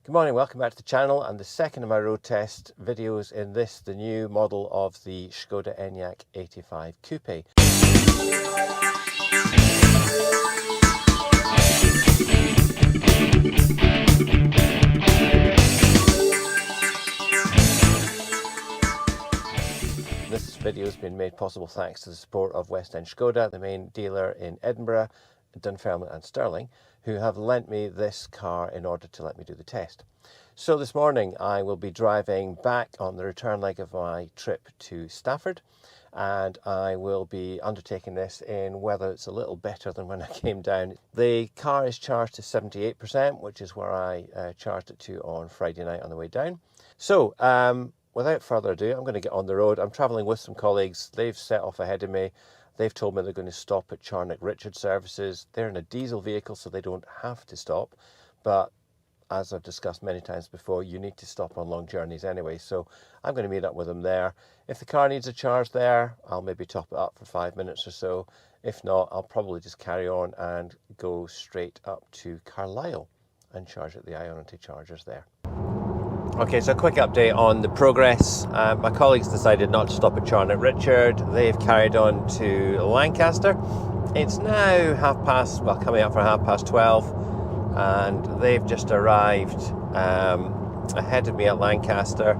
Good morning, welcome back to the channel and the second of my road test videos in this, the new model of the Škoda Enyaq 85 Coupe. This video has been made possible thanks to the support of West End Škoda, the main dealer in Edinburgh, Dunfermline and Stirling, who have lent me this car in order to let me do the test. So this morning I will be driving back on the return leg of my trip to Stafford, and I will be undertaking this in weather that's a little better than when I came down. The car is charged to 78%, which is where I charged it to on Friday night on the way down. So without further ado, I'm going to get on the road. I'm travelling with some colleagues. They've set off ahead of me. They've told me they're going to stop at Charnock Richard services. They're in a diesel vehicle, so they don't have to stop. But as I've discussed many times before, you need to stop on long journeys anyway. So I'm going to meet up with them there. If the car needs a charge there, I'll maybe top it up for 5 minutes or so. If not, I'll probably just carry on and go straight up to Carlisle and charge at the Ionity chargers there. Okay, so a quick update on the progress. My colleagues decided not to stop at Charnock Richard. They've carried on to Lancaster. It's now coming up for 12:30, and they've just arrived ahead of me at Lancaster.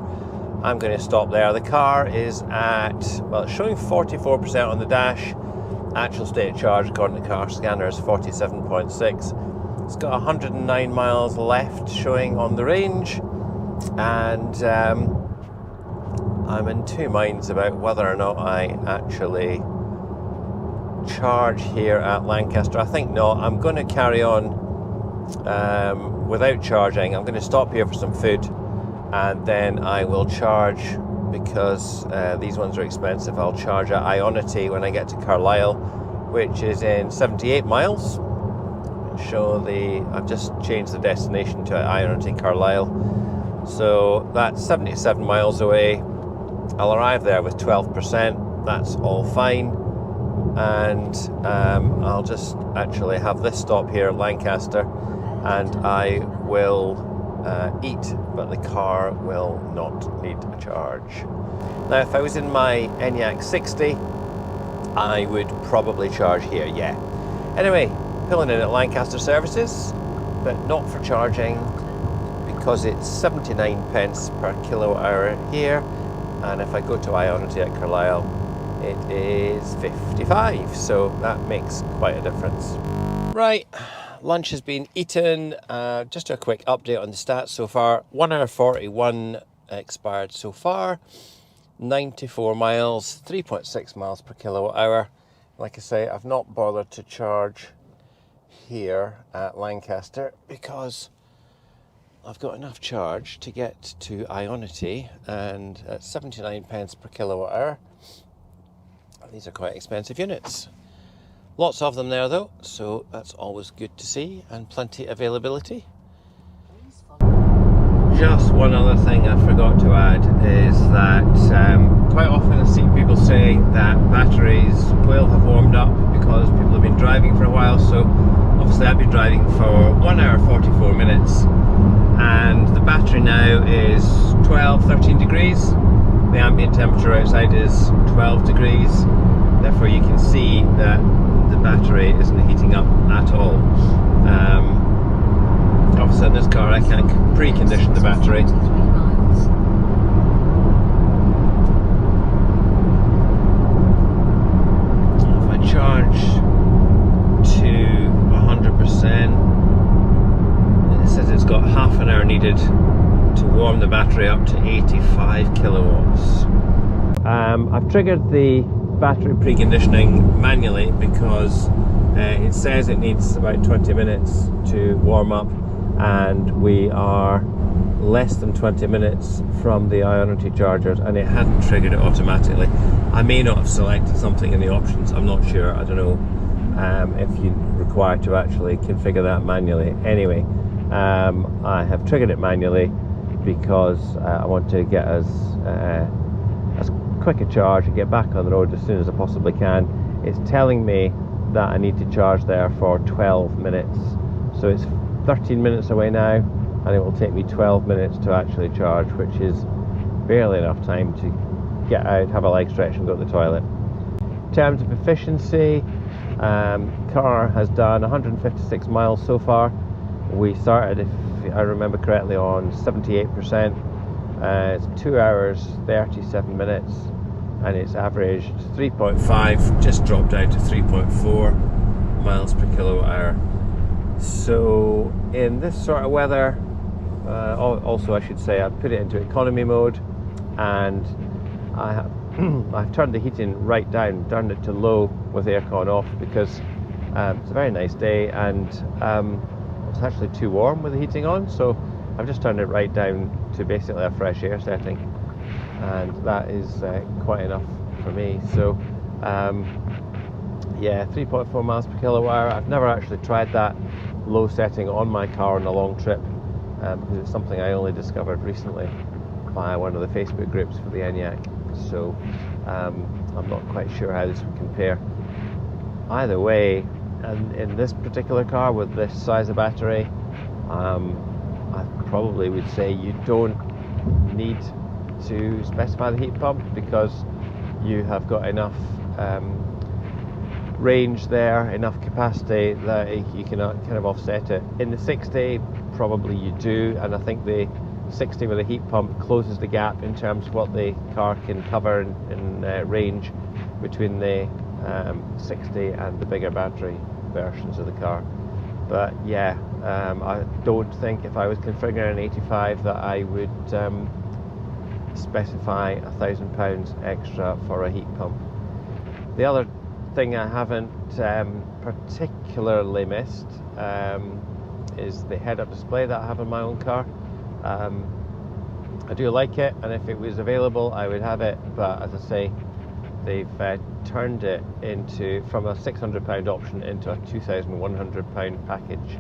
I'm going to stop there. The car is at, well, it's showing 44% on the dash. Actual state of charge according to car scanner is 47.6. It's got 109 miles left showing on the range. And I'm in two minds about whether or not I actually charge here at Lancaster. I think not. I'm going to carry on without charging. I'm going to stop here for some food and then I will charge, because these ones are expensive. I'll charge at Ionity when I get to Carlisle, which is in 78 miles. I've just changed the destination to Ionity Carlisle. So that's 77 miles away. I'll arrive there with 12%. That's all fine. And I'll just actually have this stop here at Lancaster, and I will eat, but the car will not need a charge. Now, if I was in my Enyaq 60, I would probably charge here, yeah. Anyway, pulling in at Lancaster services, but not for charging, because it's 79 pence per kilowatt hour here, and if I go to Ionity at Carlisle it is 55, so that makes quite a difference. Right, lunch has been eaten. Just a quick update on the stats so far. 1 hour 41 expired so far, 94 miles, 3.6 miles per kilowatt hour. Like I say, I've not bothered to charge here at Lancaster because I've got enough charge to get to Ionity, and at 79 pence per kilowatt hour, these are quite expensive units. Lots of them there though, so that's always good to see, and plenty availability. Just one other thing I forgot to add is that quite often I see people saying that batteries will have warmed up because people have been driving for a while. So obviously I've been driving for 1 hour 44 minutes. And the battery now is 13 degrees. The ambient temperature outside is 12 degrees. Therefore you can see that the battery isn't heating up at all. Obviously in this car I can precondition the battery. If I charge to 100%, it says it's got half an hour needed to warm the battery up to 85 kilowatts. I've triggered the battery preconditioning manually because it says it needs about 20 minutes to warm up, and we are less than 20 minutes from the Ionity chargers, and it hadn't triggered it automatically. I may not have selected something in the options, I'm not sure, I don't know if you're required to actually configure that manually. Anyway, I have triggered it manually because I want to get as quick a charge and get back on the road as soon as I possibly can. It's telling me that I need to charge there for 12 minutes, so it's 13 minutes away now. and it will take me 12 minutes to actually charge, which is barely enough time to get out, have a leg stretch and go to the toilet. In terms of efficiency, car has done 156 miles so far. We started, if I remember correctly, on 78%. It's 2 hours 37 minutes, and it's averaged 3.5, just dropped down to 3.4 miles per kilowatt hour. So in this sort of weather, also I should say, I've put it into economy mode, and I've turned the heating right down, turned it to low with the aircon off, because it's a very nice day, and it's actually too warm with the heating on, so I've just turned it right down to basically a fresh air setting, and that is quite enough for me. So yeah, 3.4 miles per kilowatt hour. I've never actually tried that low setting on my car on a long trip, because it's something I only discovered recently via one of the Facebook groups for the Enyaq. So I'm not quite sure how this would compare. Either way, and in this particular car with this size of battery, I probably would say you don't need to specify the heat pump, because you have got enough range there, enough capacity that you can kind of offset it. In the 60, probably you do, and I think the 60 with a heat pump closes the gap in terms of what the car can cover in range between the 60 and the bigger battery versions of the car. But yeah, I don't think if I was configuring an 85 that I would specify £1,000 extra for a heat pump. The other thing I haven't particularly missed is the head-up display that I have in my own car. I do like it, and if it was available I would have it, but as I say, they've turned it into, from a £600 option into a £2,100 package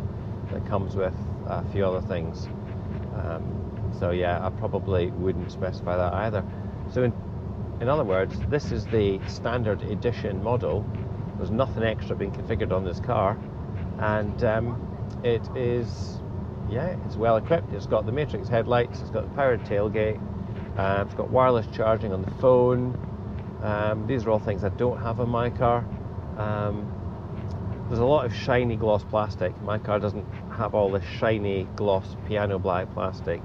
that comes with a few other things. So yeah, I probably wouldn't specify that either. So in other words, this is the standard edition model. There's nothing extra being configured on this car, and it is, yeah, it's well equipped. It's got the matrix headlights, it's got the powered tailgate, it's got wireless charging on the phone. These are all things I don't have on my car. There's a lot of shiny gloss plastic. My car doesn't have all this shiny gloss piano black plastic,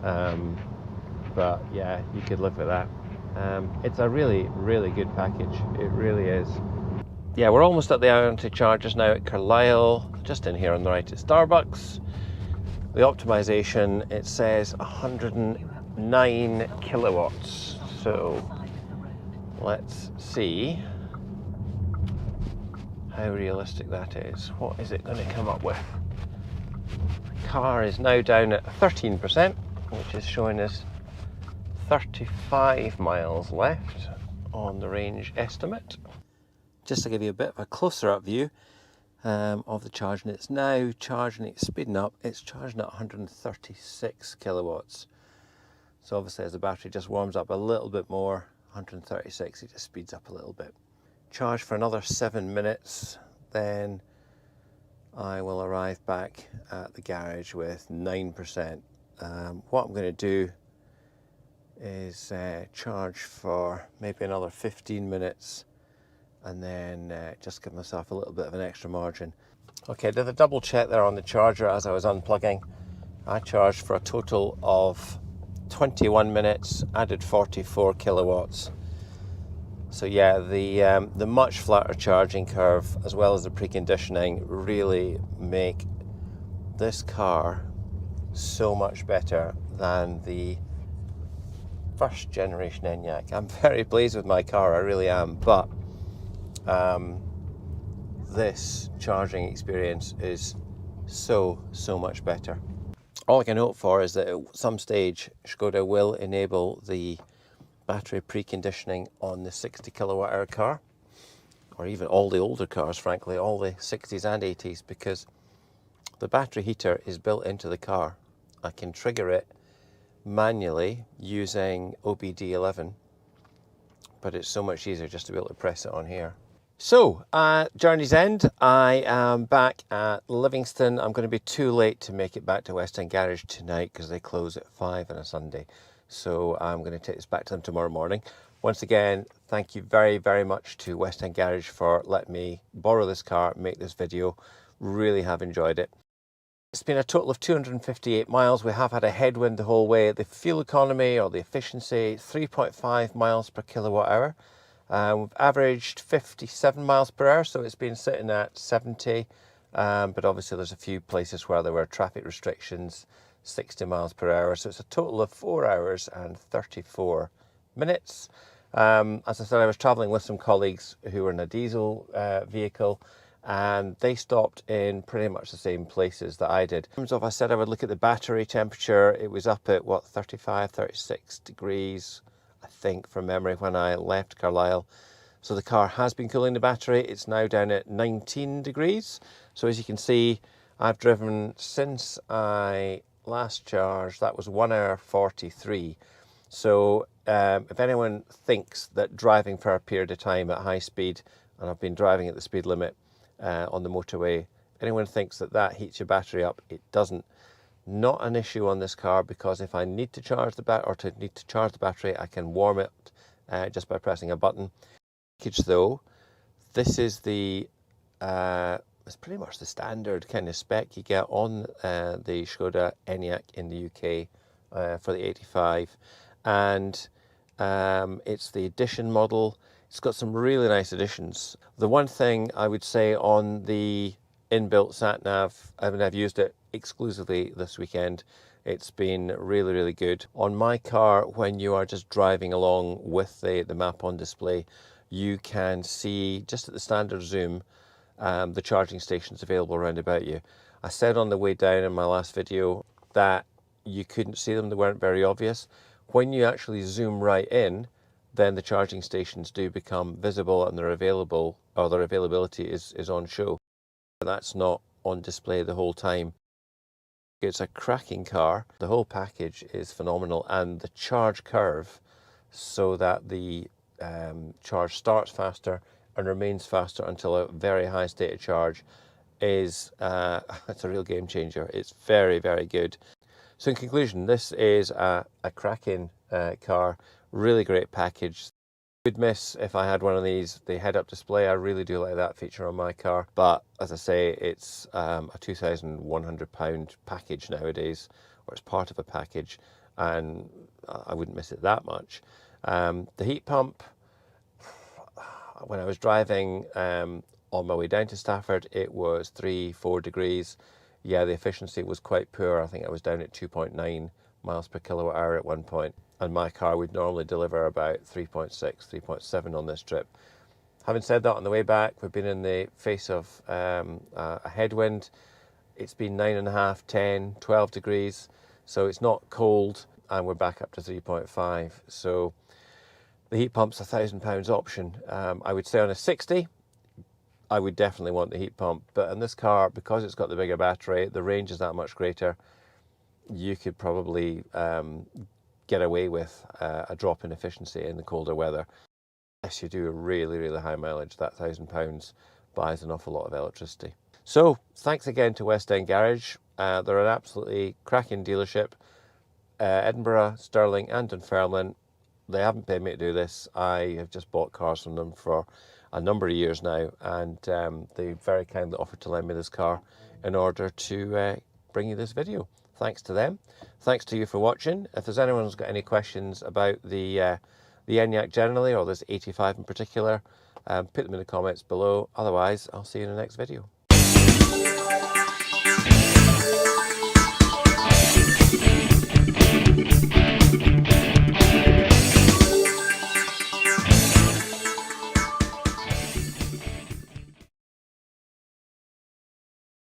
but yeah, you could live with that. It's a really, really good package. It really is. Yeah, we're almost at the Ionity chargers now at Carlisle, just in here on the right at Starbucks. The optimization, it says 109 kilowatts. So let's see how realistic that is. What is it going to come up with? The car is now down at 13%, which is showing us 35 miles left on the range estimate. Just to give you a bit of a closer up view of the charging, it's now charging, it's speeding up, it's charging at 136 kilowatts. So obviously as the battery just warms up a little bit more, 136, it just speeds up a little bit. Charge for another 7 minutes, then I will arrive back at the garage with 9%. What I'm going to do is charge for maybe another 15 minutes and then just give myself a little bit of an extra margin. Okay, did a double check there on the charger as I was unplugging. I charged for a total of 21 minutes, added 44 kilowatts. So yeah, the much flatter charging curve as well as the preconditioning really make this car so much better than the first generation Enyaq. I'm very pleased with my car, I really am, but this charging experience is so much better. All I can hope for is that at some stage Škoda will enable the battery preconditioning on the 60 kilowatt hour car, or even all the older cars, frankly, all the 60s and 80s, because the battery heater is built into the car. I can trigger it manually using OBD11, but it's so much easier just to be able to press it on here. So, journey's end. I am back at Livingston. I'm going to be too late to make it back to West End Garage tonight because they close at 5 on a Sunday. So I'm going to take this back to them tomorrow morning. Once again, thank you very, very much to West End Garage for letting me borrow this car, make this video. Really have enjoyed it. It's been a total of 258 miles. We have had a headwind the whole way. The fuel economy or the efficiency, 3.5 miles per kilowatt hour. We've averaged 57 miles per hour, so it's been sitting at 70. But obviously there's a few places where there were traffic restrictions, 60 miles per hour. So it's a total of 4 hours and 34 minutes. As I said, I was traveling with some colleagues who were in a diesel vehicle, and they stopped in pretty much the same places that I did. In terms of, I said I would look at the battery temperature. It was up at what, 35, 36 degrees, I think, from memory, when I left Carlisle. So the car has been cooling the battery. It's now down at 19 degrees. So as you can see, I've driven since I last charged, that was 1 hour 43. So if anyone thinks that driving for a period of time at high speed, and I've been driving at the speed limit on the motorway, anyone thinks that that heats your battery up, it doesn't. Not an issue on this car, because if I need to charge the battery, I can warm it just by pressing a button. Though, this is the it's pretty much the standard kind of spec you get on the Škoda Enyaq in the UK for the 85, and it's the edition model. It's got some really nice additions. The one thing I would say on the inbuilt sat nav, I mean, I've used it exclusively this weekend. It's been really, really good. On my car, when you are just driving along with the map on display, you can see just at the standard zoom the charging stations available around about you. I said on the way down in my last video that you couldn't see them, they weren't very obvious. When you actually zoom right in, then the charging stations do become visible, and they're available, or their availability is on show. But that's not on display the whole time. It's a cracking car. The whole package is phenomenal, and the charge curve, so that the charge starts faster and remains faster until a very high state of charge, is it's a real game changer. It's very, very good. So in conclusion, this is a cracking car, really great package. Would miss if I had one of these, the head-up display. I really do like that feature on my car, but as I say, it's a £2,100 package nowadays, or it's part of a package, and I wouldn't miss it that much. The heat pump, when I was driving on my way down to Stafford, it was 3-4 degrees. Yeah, the efficiency was quite poor. I think I was down at 2.9 miles per kilowatt hour at one point, and my car would normally deliver about 3.6, 3.7 on this trip. Having said that, on the way back, we've been in the face of a headwind. It's been 9.5, 10, 12 degrees, so it's not cold, and we're back up to 3.5. So the heat pump's £1,000 option. I would say on a 60, I would definitely want the heat pump, but in this car, because it's got the bigger battery, the range is that much greater, you could probably get away with a drop in efficiency in the colder weather. Unless you do a really, really high mileage, that £1,000 buys an awful lot of electricity. So thanks again to West End Garage. They're an absolutely cracking dealership. Edinburgh, Stirling and Dunfermline. They haven't paid me to do this. I have just bought cars from them for a number of years now, and they very kindly offered to lend me this car in order to bring you this video. Thanks to them. Thanks to you for watching. If there's anyone who's got any questions about the Enyaq generally, or this 85 in particular, put them in the comments below. Otherwise, I'll see you in the next video.